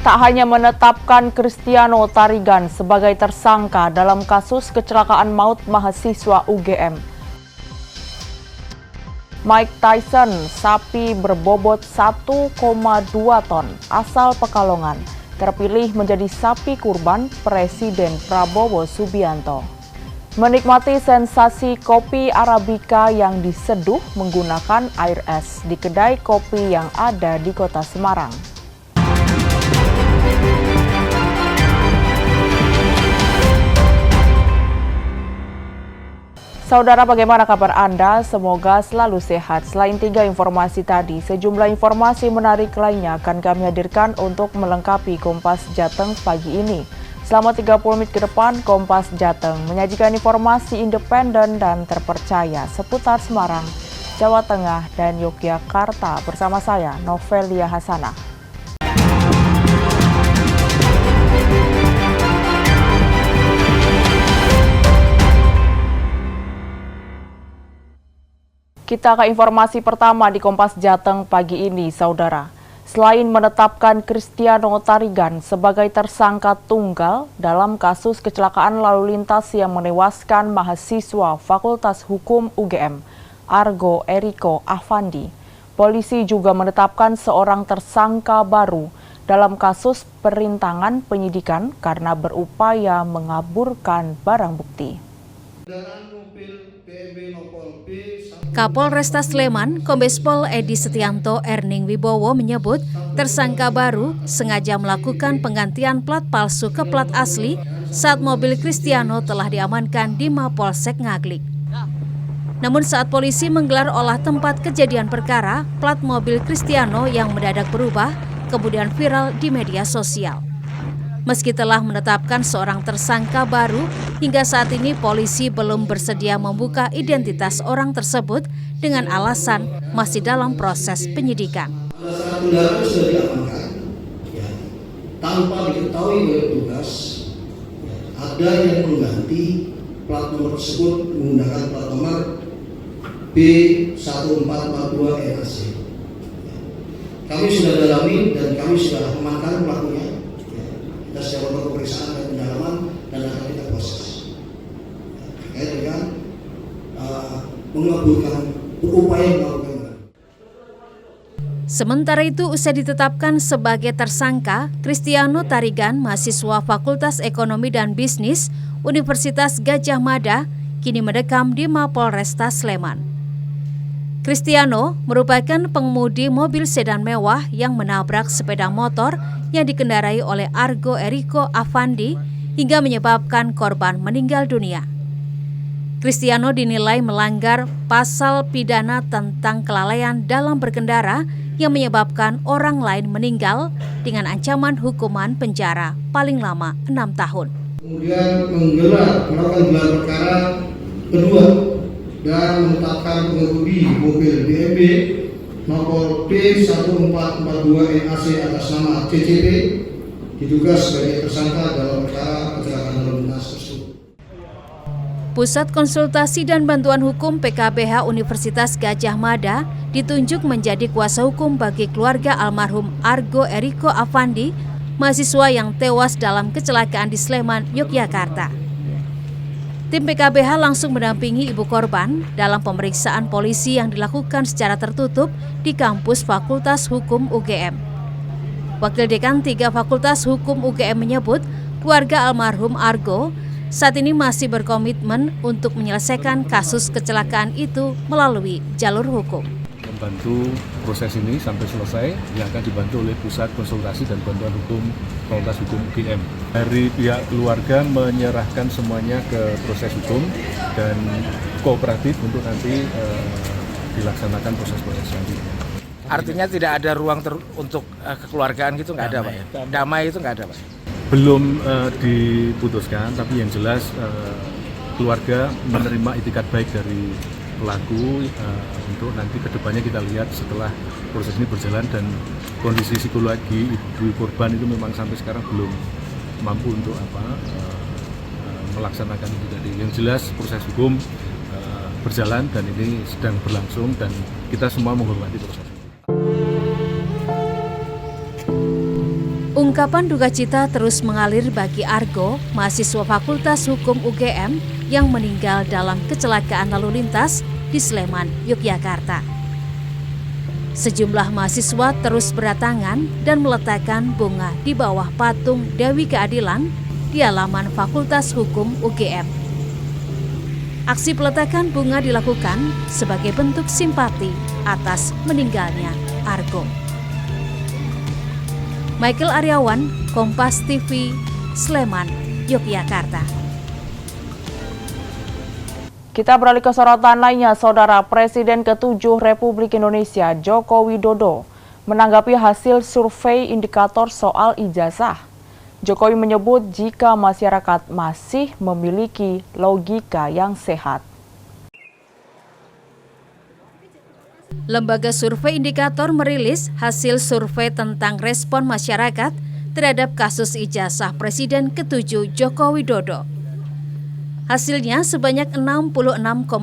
tak hanya menetapkan Cristiano Tarigan sebagai tersangka dalam kasus kecelakaan maut mahasiswa UGM. Mike Tyson, sapi berbobot 1,2 ton asal Pekalongan, terpilih menjadi sapi kurban Presiden Prabowo Subianto. Menikmati sensasi kopi Arabica yang diseduh menggunakan air es di kedai kopi yang ada di Kota Semarang. Saudara, bagaimana kabar Anda? Semoga selalu sehat. Selain 3 informasi tadi, sejumlah informasi menarik lainnya akan kami hadirkan untuk melengkapi Kompas Jateng pagi ini. Selama 30 menit ke depan, Kompas Jateng menyajikan informasi independen dan terpercaya seputar Semarang, Jawa Tengah, dan Yogyakarta bersama saya, Novelia Hasanah. Kita ke informasi pertama di Kompas Jateng pagi ini, Saudara. Selain menetapkan Cristiano Tarigan sebagai tersangka tunggal dalam kasus kecelakaan lalu lintas yang menewaskan mahasiswa Fakultas Hukum UGM, Argo Eriko Afandi, polisi juga menetapkan seorang tersangka baru dalam kasus perintangan penyidikan karena berupaya mengaburkan barang bukti. Kapolresta Sleman, Kombes Pol Edi Setianto Erning Wibowo menyebut tersangka baru sengaja melakukan penggantian plat palsu ke plat asli saat mobil Cristiano telah diamankan di Mapolsek Ngaglik. Namun saat polisi menggelar olah tempat kejadian perkara, plat mobil Cristiano yang mendadak berubah kemudian viral di media sosial. Meski telah menetapkan seorang tersangka baru, hingga saat ini polisi belum bersedia membuka identitas orang tersebut dengan alasan masih dalam proses penyidikan. Alasan kendaraan sudah diamankan, tanpa diketahui oleh petugas, ada yang mengganti plat nomor tersebut menggunakan plat nomor B1442 NAC. Kami sudah dalami dan kami sudah amankan pelakunya. Kita sudah melakukan pemeriksaan dan pendalaman dan akan kita proses terkait dengan berupaya melakukan. Sementara itu, usai ditetapkan sebagai tersangka, Cristiano Tarigan, mahasiswa Fakultas Ekonomi dan Bisnis Universitas Gadjah Mada, kini mendekam di Mapolresta Sleman. Cristiano merupakan pengemudi mobil sedan mewah yang menabrak sepeda motor yang dikendarai oleh Argo Eriko Afandi hingga menyebabkan korban meninggal dunia. Cristiano dinilai melanggar pasal pidana tentang kelalaian dalam berkendara yang menyebabkan orang lain meninggal dengan ancaman hukuman penjara paling lama 6 tahun. Kemudian melakukan gelar perkara kedua dan menetapkan pengemudi mobil BMW nomor B1442 NAC atas nama CCP diduga sebagai tersangka dalam perkara kecelakaan lalu lintas tersebut. Pusat Konsultasi dan Bantuan Hukum PKBH Universitas Gadjah Mada ditunjuk menjadi kuasa hukum bagi keluarga almarhum Argo Eriko Afandi, mahasiswa yang tewas dalam kecelakaan di Sleman, Yogyakarta. Tim PKBH langsung mendampingi ibu korban dalam pemeriksaan polisi yang dilakukan secara tertutup di kampus Fakultas Hukum UGM. Wakil Dekan 3 Fakultas Hukum UGM menyebut keluarga almarhum Argo saat ini masih berkomitmen untuk menyelesaikan kasus kecelakaan itu melalui jalur hukum. Membantu proses ini sampai selesai yang akan dibantu oleh Pusat Konsultasi dan Bantuan Hukum Fakultas Hukum UGM. Dari pihak keluarga menyerahkan semuanya ke proses hukum dan kooperatif untuk nanti dilaksanakan proses-proses selanjutnya. Artinya tidak ada ruang untuk kekeluargaan gitu, nggak ada, Pak? Damai itu nggak ada, Pak? Belum diputuskan, tapi yang jelas keluarga menerima itikat baik dari pelaku untuk nanti kedepannya kita lihat setelah proses ini berjalan dan kondisi psikologi ibu korban itu memang sampai sekarang belum mampu untuk melaksanakan itu tadi. Yang jelas proses hukum berjalan dan ini sedang berlangsung dan kita semua menghormati proses. Ungkapan duka cita terus mengalir bagi Argo, mahasiswa Fakultas Hukum UGM yang meninggal dalam kecelakaan lalu lintas di Sleman, Yogyakarta. Sejumlah mahasiswa terus berdatangan dan meletakkan bunga di bawah patung Dewi Keadilan di halaman Fakultas Hukum UGM. Aksi peletakan bunga dilakukan sebagai bentuk simpati atas meninggalnya Argo. Michael Aryawan, Kompas TV, Sleman, Yogyakarta. Kita beralih ke sorotan lainnya, Saudara. Presiden ke-7 Republik Indonesia, Joko Widodo, menanggapi hasil survei indikator soal ijazah. Jokowi menyebut jika masyarakat masih memiliki logika yang sehat. Lembaga Survei Indikator merilis hasil survei tentang respon masyarakat terhadap kasus ijazah Presiden ke-7 Joko Widodo. Hasilnya sebanyak 66,9%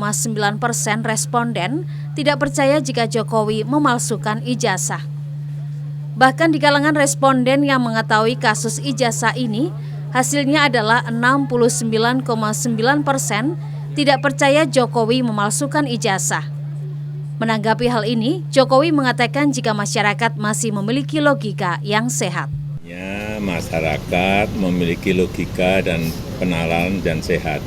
responden tidak percaya jika Jokowi memalsukan ijazah. Bahkan di kalangan responden yang mengetahui kasus ijazah ini, hasilnya adalah 69,9% tidak percaya Jokowi memalsukan ijazah. Menanggapi hal ini, Jokowi mengatakan jika masyarakat masih memiliki logika yang sehat. Ya, masyarakat memiliki logika dan penalaran yang sehat.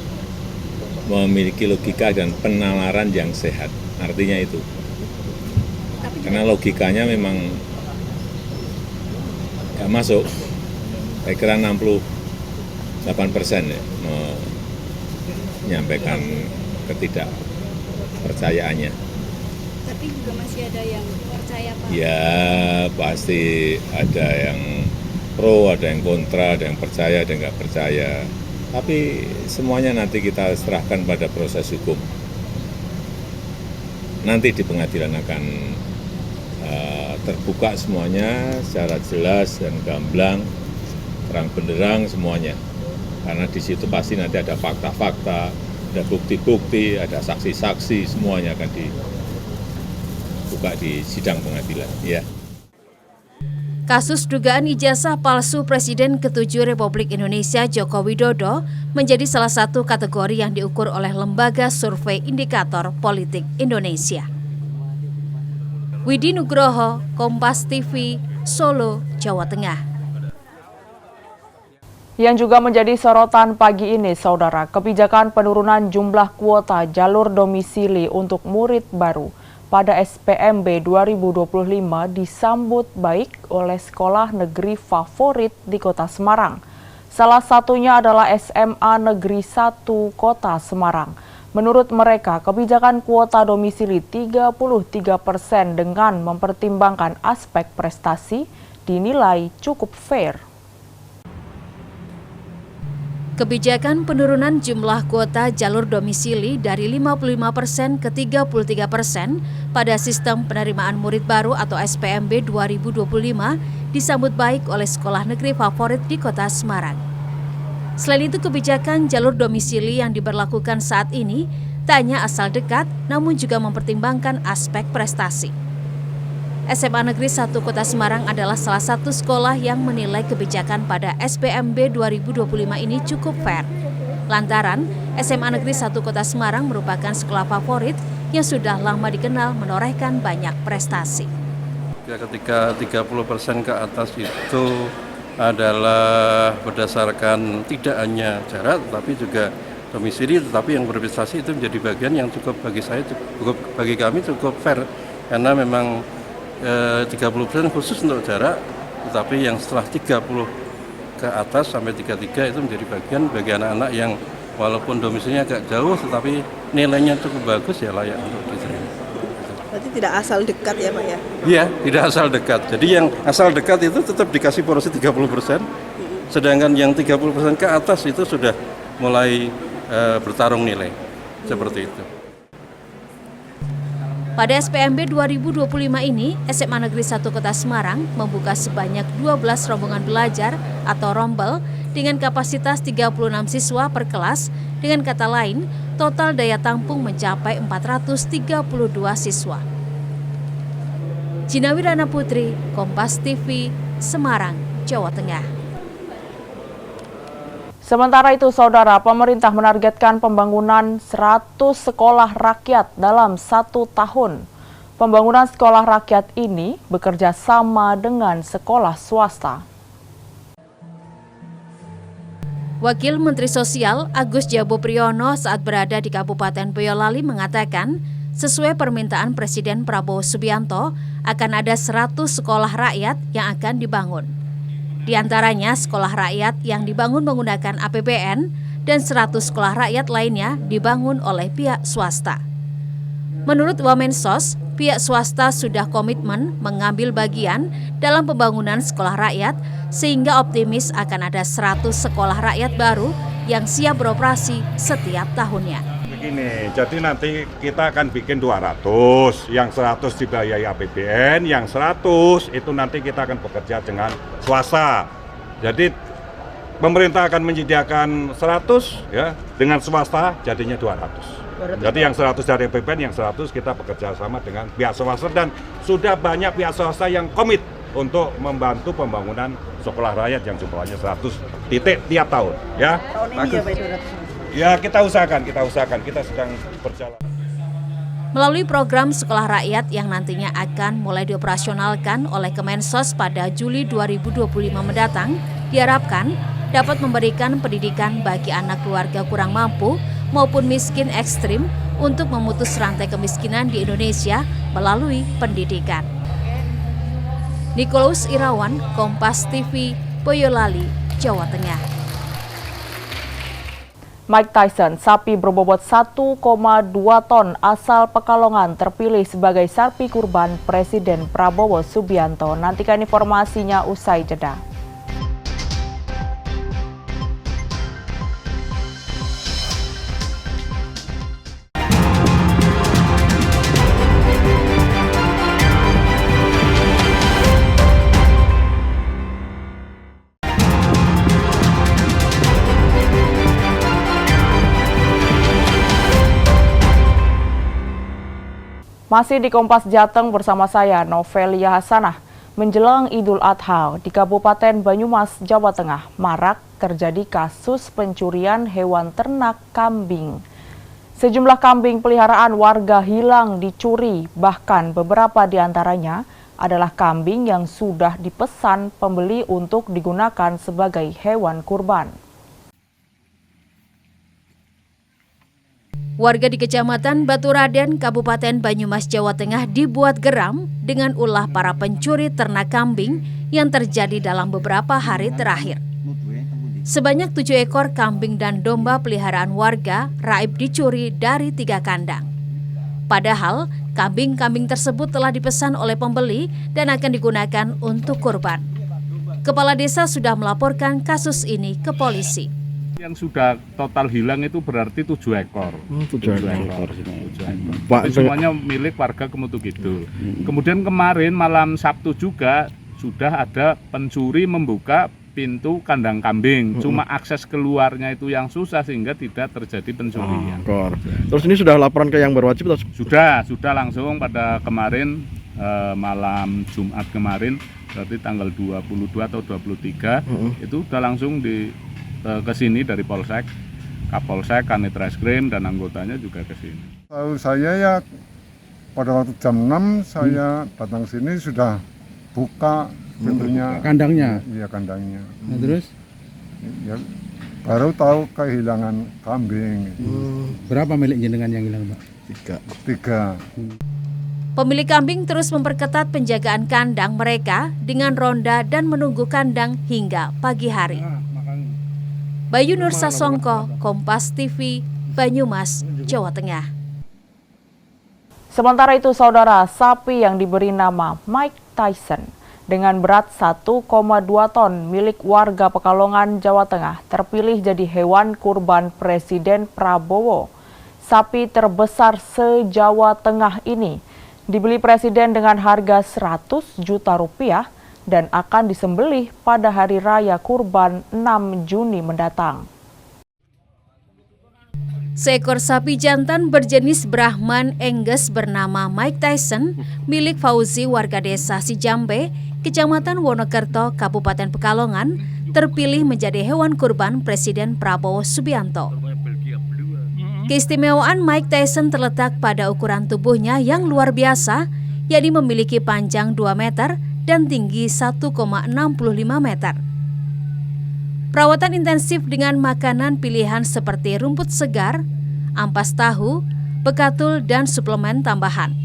Memiliki logika dan penalaran yang sehat. Artinya itu. Karena logikanya memang nggak masuk. Saya kira 68% ya, menyampaikan ketidakpercayaannya. Tapi juga masih ada yang percaya, Pak? Ya, pasti ada yang pro, ada yang kontra, ada yang percaya, ada yang nggak percaya. Tapi semuanya nanti kita serahkan pada proses hukum. Nanti di pengadilan akan terbuka semuanya secara jelas dan gamblang, terang benderang semuanya. Karena di situ pasti nanti ada fakta-fakta, ada bukti-bukti, ada saksi-saksi, semuanya akan dibuka di sidang pengadilan. Ya. Kasus dugaan ijazah palsu Presiden ke-7 Republik Indonesia Joko Widodo menjadi salah satu kategori yang diukur oleh Lembaga Survei Indikator Politik Indonesia. Widi Nugroho, Kompas TV, Solo, Jawa Tengah. Yang juga menjadi sorotan pagi ini, Saudara, kebijakan penurunan jumlah kuota jalur domisili untuk murid baru pada SPMB 2025 disambut baik oleh sekolah negeri favorit di Kota Semarang. Salah satunya adalah SMA Negeri 1 Kota Semarang. Menurut mereka, kebijakan kuota domisili 33% dengan mempertimbangkan aspek prestasi dinilai cukup fair. Kebijakan penurunan jumlah kuota jalur domisili dari 55% ke 33% pada sistem penerimaan murid baru atau SPMB 2025 disambut baik oleh sekolah negeri favorit di Kota Semarang. Selain itu, kebijakan jalur domisili yang diberlakukan saat ini tak hanya asal dekat, namun juga mempertimbangkan aspek prestasi. SMA Negeri 1 Kota Semarang adalah salah satu sekolah yang menilai kebijakan pada SPMB 2025 ini cukup fair. Lantaran SMA Negeri 1 Kota Semarang merupakan sekolah favorit yang sudah lama dikenal menorehkan banyak prestasi. Ketika 30% ke atas itu adalah berdasarkan tidak hanya jarak tetapi juga domisili, tetapi yang berprestasi itu menjadi bagian yang cukup bagi saya, bagi kami cukup fair, karena memang 30% khusus untuk jarak, tetapi yang setelah 30 ke atas sampai 33 itu menjadi bagian bagi anak-anak yang walaupun domisilinya agak jauh tetapi nilainya cukup bagus, ya layak untuk diterima. Berarti tidak asal dekat ya, Pak ya? Iya, tidak asal dekat. Jadi yang asal dekat itu tetap dikasih porsi 30%, sedangkan yang 30% ke atas itu sudah mulai bertarung nilai, seperti itu. Pada SPMB 2025 ini, SMA Negeri 1 Kota Semarang membuka sebanyak 12 rombongan belajar atau rombel dengan kapasitas 36 siswa per kelas. Dengan kata lain, total daya tampung mencapai 432 siswa. Jinawi Rana Putri, Kompas TV, Semarang, Jawa Tengah. Sementara itu, Saudara, pemerintah menargetkan pembangunan 100 sekolah rakyat dalam 1 tahun. Pembangunan sekolah rakyat ini bekerja sama dengan sekolah swasta. Wakil Menteri Sosial Agus Jabo Priyono saat berada di Kabupaten Boyolali mengatakan, sesuai permintaan Presiden Prabowo Subianto, akan ada 100 sekolah rakyat yang akan dibangun. Di antaranya sekolah rakyat yang dibangun menggunakan APBN dan 100 sekolah rakyat lainnya dibangun oleh pihak swasta. Menurut Wamensos, pihak swasta sudah komitmen mengambil bagian dalam pembangunan sekolah rakyat sehingga optimis akan ada 100 sekolah rakyat baru yang siap beroperasi setiap tahunnya. Begini, jadi nanti kita akan bikin 200, yang 100 dibiayai APBN, yang 100 itu nanti kita akan bekerja dengan swasta. Jadi pemerintah akan menyediakan 100 ya, dengan swasta jadinya 200. Jadi yang 100 dari APBN, yang 100 kita bekerja sama dengan pihak swasta dan sudah banyak pihak swasta yang komit untuk membantu pembangunan sekolah rakyat yang jumlahnya 100 titik tiap tahun ya. Tahun ini ya Pak 200. Ya kita usahakan, kita sedang berjalan. Melalui program sekolah rakyat yang nantinya akan mulai dioperasionalkan oleh Kemensos pada Juli 2025 mendatang, diharapkan dapat memberikan pendidikan bagi anak keluarga kurang mampu maupun miskin ekstrim untuk memutus rantai kemiskinan di Indonesia melalui pendidikan. Nikolaus Irawan, Kompas TV, Boyolali, Jawa Tengah. Mike Tyson, sapi berbobot 1,2 ton asal Pekalongan terpilih sebagai sapi kurban Presiden Prabowo Subianto. Nantikan informasinya usai jeda. Masih di Kompas Jateng bersama saya, Novelia Hasanah. Menjelang Idul Adha di Kabupaten Banyumas, Jawa Tengah, marak terjadi kasus pencurian hewan ternak kambing. Sejumlah kambing peliharaan warga hilang dicuri, bahkan beberapa di antaranya adalah kambing yang sudah dipesan pembeli untuk digunakan sebagai hewan kurban. Warga di Kecamatan Baturaden, Kabupaten Banyumas, Jawa Tengah dibuat geram dengan ulah para pencuri ternak kambing yang terjadi dalam beberapa hari terakhir. Sebanyak 7 ekor kambing dan domba peliharaan warga raib dicuri dari 3 kandang. Padahal kambing-kambing tersebut telah dipesan oleh pembeli dan akan digunakan untuk kurban. Kepala desa sudah melaporkan kasus ini ke polisi. Yang sudah total hilang itu berarti 7 ekor. 7 ekor. Pak, semuanya milik warga Kemutu Kidul. Kemudian kemarin malam Sabtu juga sudah ada pencuri membuka pintu kandang kambing. Cuma akses keluarnya itu yang susah sehingga tidak terjadi pencurian. Terus ini sudah laporan ke yang berwajib? Sudah langsung pada kemarin malam Jumat kemarin, berarti tanggal 22 atau 23 itu sudah langsung ke sini dari Polsek, Kapolsek, Kanit Reskrim dan anggotanya juga ke sini. Tahu saya ya pada waktu jam 6 saya datang sini sudah buka pintunya. Kandangnya? Iya kandangnya. Nah, terus? Ya, baru tahu kehilangan kambing. Berapa milik jenengan yang hilang, Pak? 3. Pemilik kambing terus memperketat penjagaan kandang mereka dengan ronda dan menunggu kandang hingga pagi hari. Bayu Nur Sasongko, Kompas TV, Banyumas, Jawa Tengah. Sementara itu, Saudara, sapi yang diberi nama Mike Tyson dengan berat 1,2 ton milik warga Pekalongan, Jawa Tengah terpilih jadi hewan kurban Presiden Prabowo. Sapi terbesar se-Jawa Tengah ini dibeli Presiden dengan harga 100 juta rupiah dan akan disembelih pada Hari Raya Kurban 6 Juni mendatang. Seekor sapi jantan berjenis Brahman Angus bernama Mike Tyson, milik Fauzi warga desa Sijambe, Kecamatan Wonokerto, Kabupaten Pekalongan, terpilih menjadi hewan kurban Presiden Prabowo Subianto. Keistimewaan Mike Tyson terletak pada ukuran tubuhnya yang luar biasa, yakni memiliki panjang 2 meter dan tinggi 1,65 meter. Perawatan intensif dengan makanan pilihan seperti rumput segar, ampas tahu, bekatul, dan suplemen tambahan.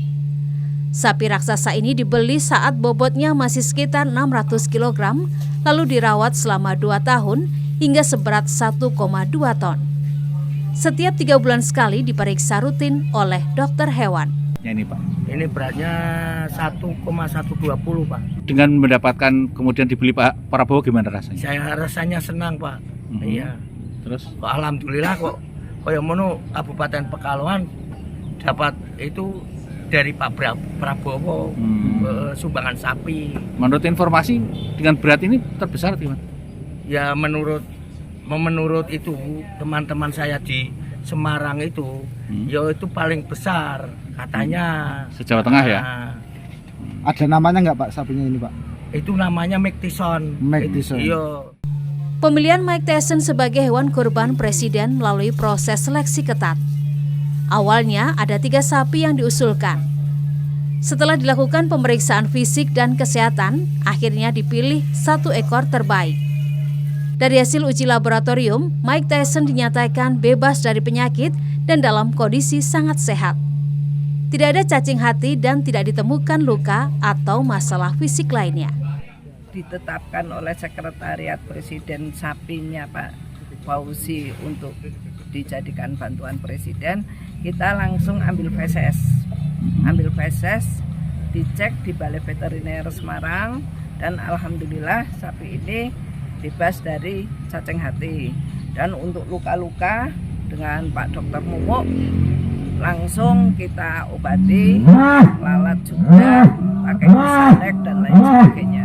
Sapi raksasa ini dibeli saat bobotnya masih sekitar 600 kg, lalu dirawat selama 2 tahun hingga seberat 1,2 ton. Setiap 3 bulan sekali diperiksa rutin oleh dokter hewan. Ini Pak. Ini beratnya 1,120 Pak. Dengan mendapatkan kemudian dibeli Pak Prabowo gimana rasanya? Saya rasanya senang Pak. Iya. Terus? Alhamdulillah kok kaya mono Kabupaten Pekalongan dapat itu dari Pak Prabowo sumbangan sapi. Menurut informasi dengan berat ini terbesar gimana? Ya menurut itu teman-teman saya di Semarang itu, ya itu paling besar katanya. Se-Jawa Tengah ya? Ada namanya nggak Pak sapinya ini Pak? Itu namanya Mike Tyson. Iya. Pemilihan Mike Tyson sebagai hewan kurban Presiden melalui proses seleksi ketat. Awalnya ada 3 sapi yang diusulkan. Setelah dilakukan pemeriksaan fisik dan kesehatan, akhirnya dipilih 1 ekor terbaik. Dari hasil uji laboratorium, Mike Tyson dinyatakan bebas dari penyakit dan dalam kondisi sangat sehat. Tidak ada cacing hati dan tidak ditemukan luka atau masalah fisik lainnya. Ditetapkan oleh Sekretariat Presiden sapinya Pak Fauzi untuk dijadikan bantuan Presiden, kita langsung ambil feses. Dicek di Balai Veteriner Semarang, dan alhamdulillah sapi ini bebas dari cacing hati. Dan untuk luka-luka dengan Pak Dokter Mumuk langsung kita obati, lalat juga, pakai disalek dan lain sebagainya.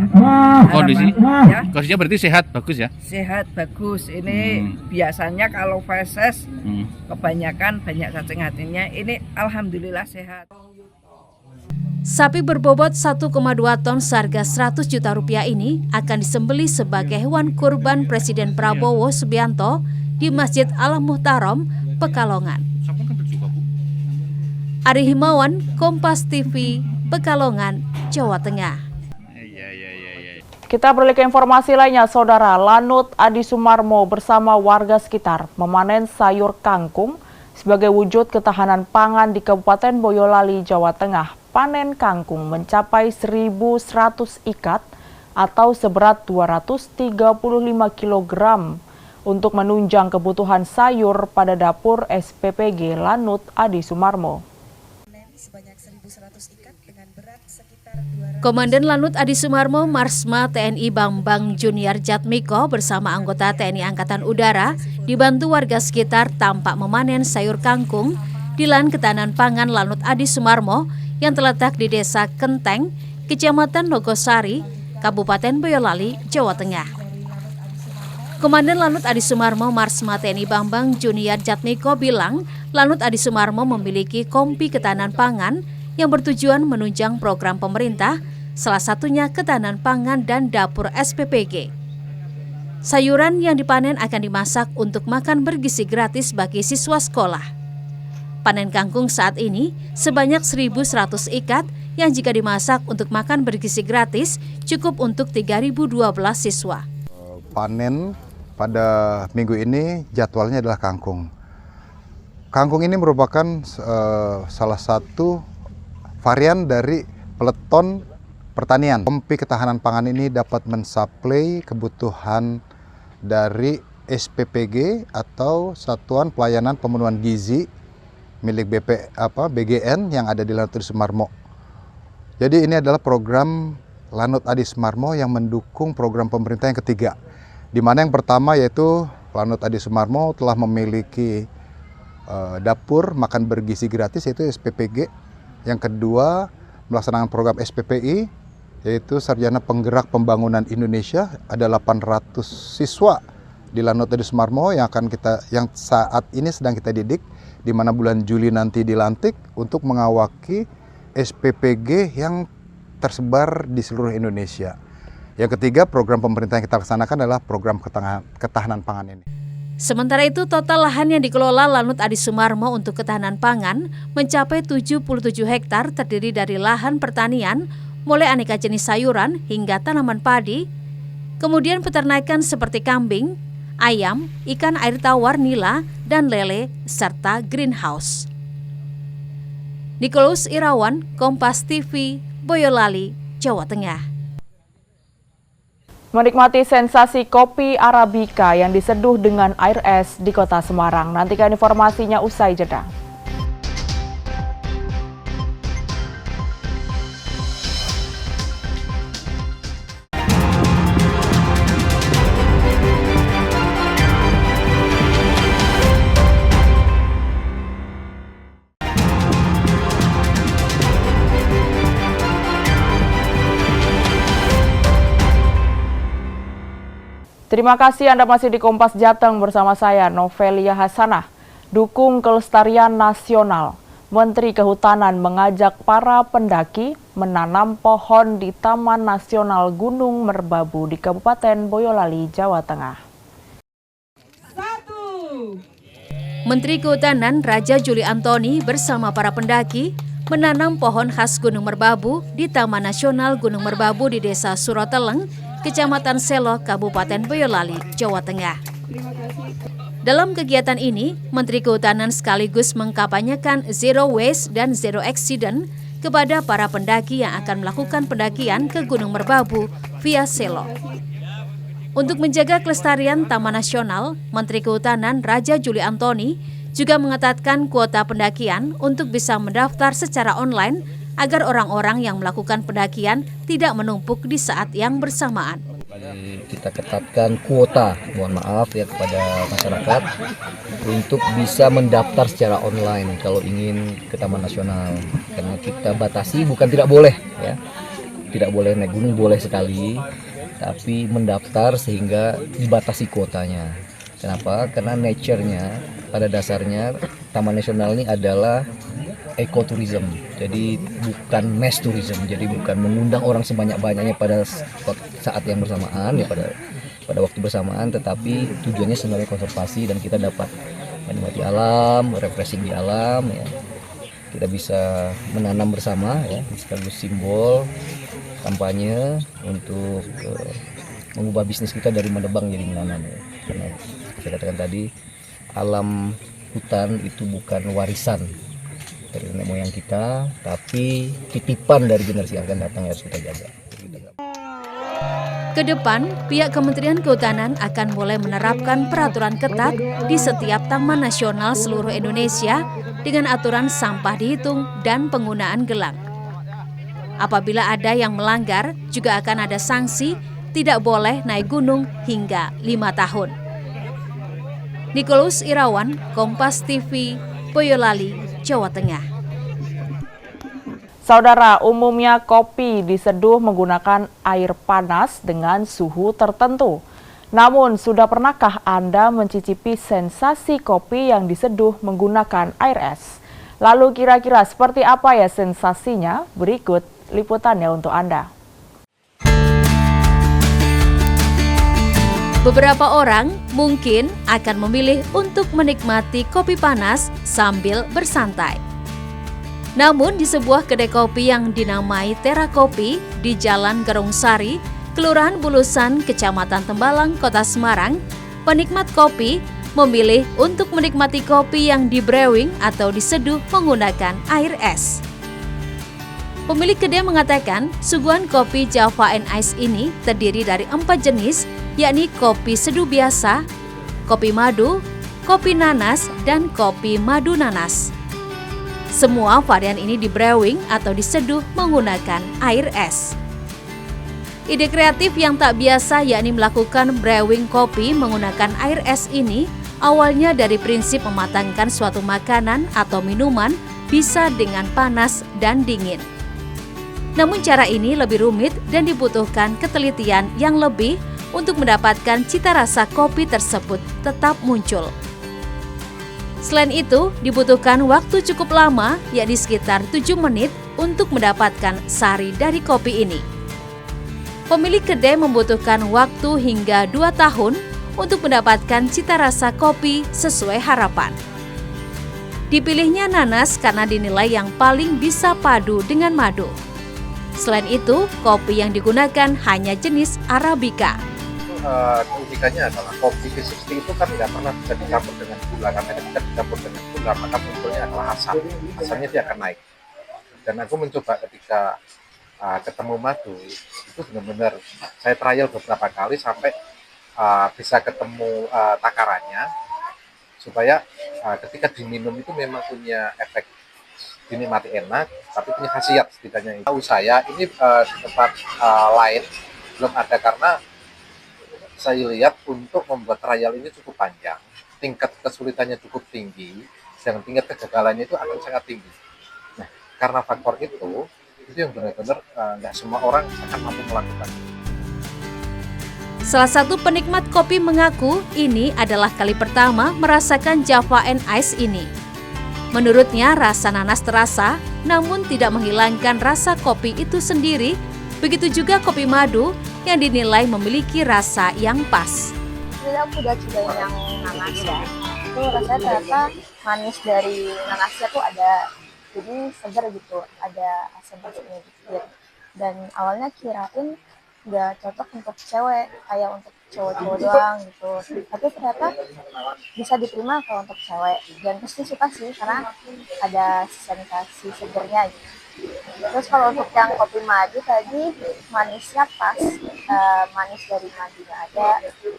Kondisinya berarti sehat, bagus ya? Sehat, bagus. Ini biasanya kalau feses kebanyakan banyak cacing hatinya, ini alhamdulillah sehat. Sapi berbobot 1,2 ton seharga 100 juta rupiah ini akan disembelih sebagai hewan kurban Presiden Prabowo Subianto di Masjid Al-Muhtaram, Pekalongan. Ari Himawan, Kompas TV, Pekalongan, Jawa Tengah. Kita beralih ke informasi lainnya, Saudara. Lanut Adi Sumarmo bersama warga sekitar memanen sayur kangkung sebagai wujud ketahanan pangan di Kabupaten Boyolali, Jawa Tengah. Panen kangkung mencapai 1.100 ikat atau seberat 235 kg untuk menunjang kebutuhan sayur pada dapur SPPG Lanut Adi Sumarmo. Komandan Lanut Adi Sumarmo Marsma TNI Bambang Junior Jatmiko bersama anggota TNI Angkatan Udara dibantu warga sekitar tampak memanen sayur kangkung di lahan ketahanan pangan Lanut Adi Sumarmo yang terletak di Desa Kenteng, Kecamatan Nogosari, Kabupaten Boyolali, Jawa Tengah. Komandan Lanut Adi Sumarmo Marsma TNI Bambang Junior Jatmiko bilang, Lanut Adi Sumarmo memiliki kompi ketahanan pangan yang bertujuan menunjang program pemerintah, salah satunya ketahanan pangan dan dapur SPPG. Sayuran yang dipanen akan dimasak untuk makan bergizi gratis bagi siswa sekolah. Panen kangkung saat ini sebanyak 1.100 ikat yang jika dimasak untuk makan bergizi gratis cukup untuk 3.012 siswa. Panen pada minggu ini jadwalnya adalah kangkung. Kangkung ini merupakan salah satu varian dari peleton pertanian. Kompi ketahanan pangan ini dapat mensuplai kebutuhan dari SPPG atau Satuan Pelayanan Pemenuhan Gizi milik BGN yang ada di Lanut Adi Sumarmo. Jadi ini adalah program Lanut Adi Sumarmo yang mendukung program pemerintah yang ketiga, di mana yang pertama yaitu Lanut Adi Sumarmo telah memiliki dapur makan bergizi gratis yaitu SPPG. Yang kedua melaksanakan program SPPI yaitu Sarjana Penggerak Pembangunan Indonesia, ada 800 siswa di Lanut Adi Sumarmo yang saat ini sedang kita didik, di mana bulan Juli nanti dilantik untuk mengawaki SPPG yang tersebar di seluruh Indonesia. Yang ketiga, program pemerintah yang kita laksanakan adalah program ketahanan pangan ini. Sementara itu, total lahan yang dikelola Lanut Adi Sumarmo untuk ketahanan pangan mencapai 77 hektar, terdiri dari lahan pertanian, mulai aneka jenis sayuran hingga tanaman padi, kemudian peternakan seperti kambing, ayam, ikan air tawar nila, dan lele, serta greenhouse. Nicholas Irawan, Kompas TV, Boyolali, Jawa Tengah. Menikmati sensasi kopi Arabica yang diseduh dengan air es di Kota Semarang. Nantikan informasinya usai jeda. Terima kasih Anda masih di Kompas Jateng bersama saya, Novelia Hasanah. Dukung kelestarian nasional. Menteri Kehutanan mengajak para pendaki menanam pohon di Taman Nasional Gunung Merbabu di Kabupaten Boyolali, Jawa Tengah. Menteri Kehutanan Raja Juli Antoni bersama para pendaki menanam pohon khas Gunung Merbabu di Taman Nasional Gunung Merbabu di Desa Suroteleng, Kecamatan Selo, Kabupaten Boyolali, Jawa Tengah. Dalam kegiatan ini, Menteri Kehutanan sekaligus mengkampanyekan Zero Waste dan Zero Accident kepada para pendaki yang akan melakukan pendakian ke Gunung Merbabu via Selo. Untuk menjaga kelestarian Taman Nasional, Menteri Kehutanan Raja Juli Antoni juga mengetatkan kuota pendakian untuk bisa mendaftar secara online agar orang-orang yang melakukan pendakian tidak menumpuk di saat yang bersamaan. Kita ketatkan kuota, mohon maaf ya kepada masyarakat untuk bisa mendaftar secara online kalau ingin ke Taman Nasional. Karena kita batasi, bukan tidak boleh ya, tidak boleh naik gunung, boleh sekali, tapi mendaftar sehingga dibatasi kuotanya. Kenapa? Karena nature-nya pada dasarnya Taman Nasional ini adalah ekoturism, jadi bukan mass tourism, jadi bukan mengundang orang sebanyak-banyaknya pada saat yang bersamaan ya, pada waktu bersamaan, tetapi tujuannya sebenarnya konservasi dan kita dapat menikmati alam, refreshing di alam ya. Kita bisa menanam bersama ya, sekaligus simbol kampanye untuk mengubah bisnis kita dari menebang jadi menanam ya. Karena saya katakan tadi, alam hutan itu bukan warisan dari nenek moyang kita, tapi titipan dari generasi yang akan datang yang harus kita jaga. Kedepan, pihak Kementerian Kehutanan akan mulai menerapkan peraturan ketat di setiap taman nasional seluruh Indonesia dengan aturan sampah dihitung dan penggunaan gelang. Apabila ada yang melanggar, juga akan ada sanksi, tidak boleh naik gunung hingga 5 tahun. Nicholas Irawan, Kompas TV, Boyolali, Jawa Tengah. Saudara, umumnya kopi diseduh menggunakan air panas dengan suhu tertentu. Namun, sudah pernahkah Anda mencicipi sensasi kopi yang diseduh menggunakan air es? Lalu kira-kira seperti apa ya sensasinya? Berikut liputannya untuk Anda. Beberapa orang mungkin akan memilih untuk menikmati kopi panas sambil bersantai. Namun di sebuah kedai kopi yang dinamai Tera Kopi di Jalan Gerung Sari, Kelurahan Bulusan, Kecamatan Tembalang, Kota Semarang, penikmat kopi memilih untuk menikmati kopi yang di-brewing atau diseduh menggunakan air es. Pemilik kedai mengatakan suguhan kopi Java and Ice ini terdiri dari 4 jenis, yakni kopi seduh biasa, kopi madu, kopi nanas, dan kopi madu nanas. Semua varian ini di-brewing atau diseduh menggunakan air es. Ide kreatif yang tak biasa yakni melakukan brewing kopi menggunakan air es ini awalnya dari prinsip mematangkan suatu makanan atau minuman bisa dengan panas dan dingin. Namun cara ini lebih rumit dan dibutuhkan ketelitian yang lebih untuk mendapatkan cita rasa kopi tersebut tetap muncul. Selain itu, dibutuhkan waktu cukup lama, yakni sekitar 7 menit untuk mendapatkan sari dari kopi ini. Pemilik kedai membutuhkan waktu hingga 2 tahun untuk mendapatkan cita rasa kopi sesuai harapan. Dipilihnya nanas karena dinilai yang paling bisa padu dengan madu. Selain itu, kopi yang digunakan hanya jenis Arabica. Keunikannya adalah kopi V60 itu kan tidak pernah bisa dicampur dengan gula, karena ketika dicampur dengan gula maka munculnya adalah asam. Asamnya dia akan naik. Dan aku mencoba ketika ketemu madu itu benar-benar saya trial beberapa kali sampai bisa ketemu takarannya supaya ketika diminum itu memang punya efek dinikmati enak, tapi punya khasiat setidaknya. Tahu saya ini di tempat lain belum ada karena saya lihat untuk membuat trial ini cukup panjang, tingkat kesulitannya cukup tinggi, dan tingkat kegagalannya itu akan sangat tinggi. Nah, karena faktor itu yang benar-benar nggak semua orang akan mampu melakukan. Salah satu penikmat kopi mengaku ini adalah kali pertama merasakan Java and Ice ini. Menurutnya rasa nanas terasa, namun tidak menghilangkan rasa kopi itu sendiri. Begitu juga kopi madu yang dinilai memiliki rasa yang pas. Jadi aku udah cobain yang nanas ya, itu rasanya ternyata manis dari nanasnya tuh ada, jadi segar gitu, ada asam-asamnya dikit. Dan awalnya kirain nggak cocok untuk cewek, kayak untuk cowok-cowok doang gitu. Tapi ternyata bisa diterima kalau untuk cewek, dan pasti suka sih karena ada sensasi segernya gitu. Terus kalau untuk yang kopi madu tadi manisnya pas, manis dari madunya ada,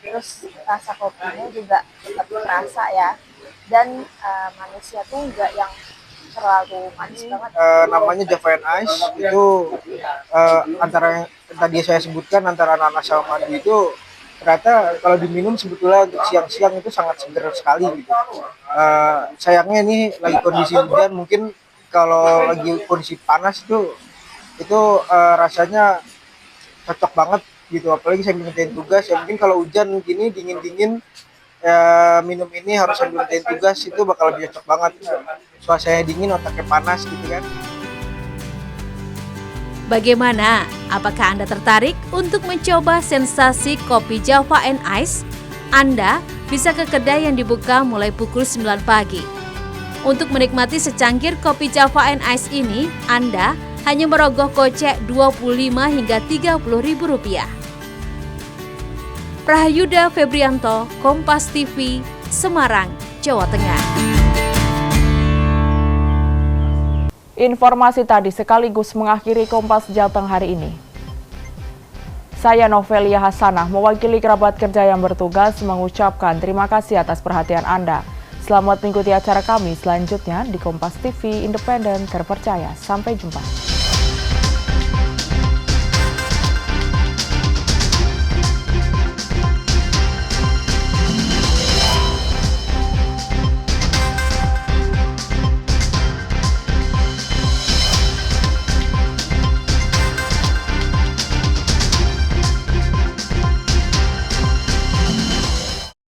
terus rasa kopinya juga tetap terasa ya, dan manisnya tuh enggak yang terlalu manis banget. Namanya Java and Ice itu antara yang tadi saya sebutkan antara nanas sama madu itu ternyata kalau diminum sebetulnya untuk siang-siang itu sangat segar sekali gitu. Sayangnya ini lagi kondisi hujan, mungkin kalau lagi kondisi panas itu rasanya cocok banget gitu, apalagi saya ngerjain tugas ya, mungkin kalau hujan gini dingin-dingin minum ini harus sambil ngerjain tugas itu bakal lebih cocok banget. Suasananya dingin, otaknya panas gitu kan. Bagaimana? Apakah Anda tertarik untuk mencoba sensasi kopi Java and Ice? Anda bisa ke kedai yang dibuka mulai pukul 9 pagi. Untuk menikmati secangkir kopi Java and Ice ini, Anda hanya merogoh kocek Rp25 hingga Rp30.000. Prahayuda Febrianto, Kompas TV, Semarang, Jawa Tengah. Informasi tadi sekaligus mengakhiri Kompas Jateng hari ini. Saya Novelia Hasanah, mewakili kerabat kerja yang bertugas mengucapkan terima kasih atas perhatian Anda. Selamat mengikuti acara kami selanjutnya di Kompas TV Independen Terpercaya. Sampai jumpa.